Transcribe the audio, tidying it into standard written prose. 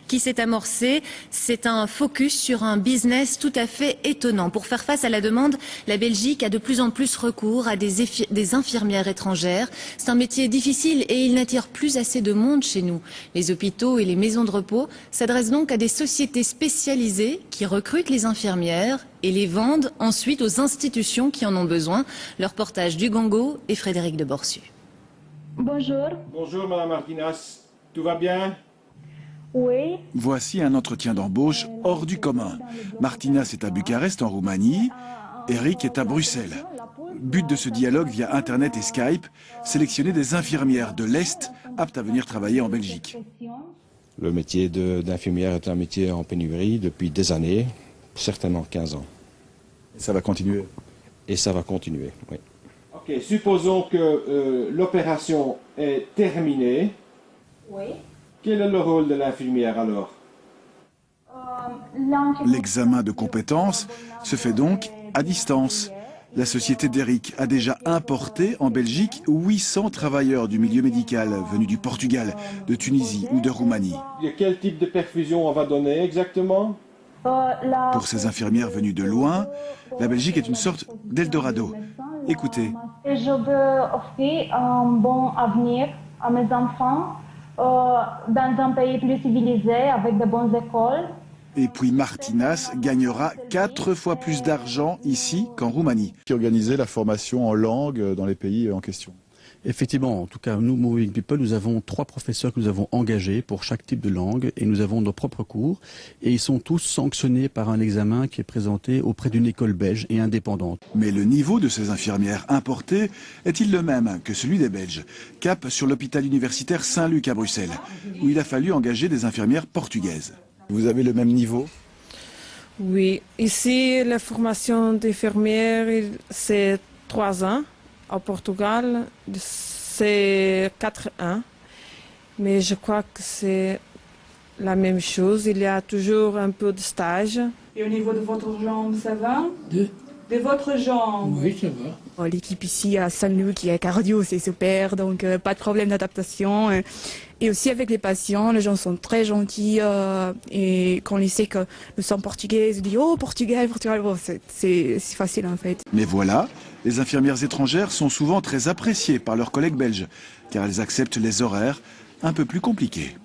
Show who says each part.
Speaker 1: Qui s'est amorcé, c'est un focus sur un business tout à fait étonnant. Pour faire face à la demande, la Belgique a de plus en plus recours à des infirmières étrangères. C'est un métier difficile et il n'attire plus assez de monde chez nous. Les hôpitaux et les maisons de repos s'adressent donc à des sociétés spécialisées qui recrutent les infirmières et les vendent ensuite aux institutions qui en ont besoin. Le reportage du Gongo et Frédéric de Borcieux.
Speaker 2: Bonjour.
Speaker 3: Bonjour Madame Martinas, tout va bien?
Speaker 2: Oui.
Speaker 4: Voici un entretien d'embauche hors du commun. Martinas est à Bucarest, en Roumanie. Eric est à Bruxelles. But de ce dialogue via Internet et Skype, sélectionner des infirmières de l'Est aptes à venir travailler en Belgique.
Speaker 5: Le métier d'infirmière est un métier en pénurie depuis des années, certainement 15 ans.
Speaker 4: Ça va continuer?
Speaker 5: Et ça va continuer, oui.
Speaker 3: Ok, supposons que l'opération est terminée.
Speaker 2: Oui.
Speaker 3: Quel est le rôle de l'infirmière alors?
Speaker 4: L'examen de compétences se fait donc à distance. La société d'Eric a déjà importé en Belgique 800 travailleurs du milieu médical venus du Portugal, de Tunisie ou de Roumanie.
Speaker 3: Quel type de perfusion on va donner exactement?
Speaker 4: Pour ces infirmières venues de loin, la Belgique est une sorte d'Eldorado. Écoutez.
Speaker 2: Je veux offrir un bon avenir à mes enfants dans un pays plus civilisé avec de bonnes écoles.
Speaker 4: Et puis Martinas gagnera 4 fois plus d'argent ici qu'en Roumanie.
Speaker 6: Qui organisait la formation en langue dans les pays en question?
Speaker 7: Effectivement, en tout cas, nous, Moving People, nous avons 3 professeurs que nous avons engagés pour chaque type de langue et nous avons nos propres cours et ils sont tous sanctionnés par un examen qui est présenté auprès d'une école belge et indépendante.
Speaker 4: Mais le niveau de ces infirmières importées est-il le même que celui des Belges? Cap sur l'hôpital universitaire Saint-Luc à Bruxelles, où il a fallu engager des infirmières portugaises.
Speaker 6: Vous avez le même niveau?
Speaker 8: Oui, ici la formation d'infirmière c'est 3 ans. Au Portugal, c'est 4 ans. Mais je crois que c'est la même chose. Il y a toujours un peu de stage.
Speaker 9: Et au niveau de votre jambe, ça va? De votre jambe?
Speaker 10: Oui, ça va.
Speaker 11: L'équipe ici à Saint-Loup qui est cardio, c'est super, donc pas de problème d'adaptation. Et aussi avec les patients, les gens sont très gentils et quand on sait que nous sommes portugais, ils disent « Oh, Portugal, bon, c'est facile en fait ».
Speaker 4: Mais voilà, les infirmières étrangères sont souvent très appréciées par leurs collègues belges, car elles acceptent les horaires un peu plus compliqués.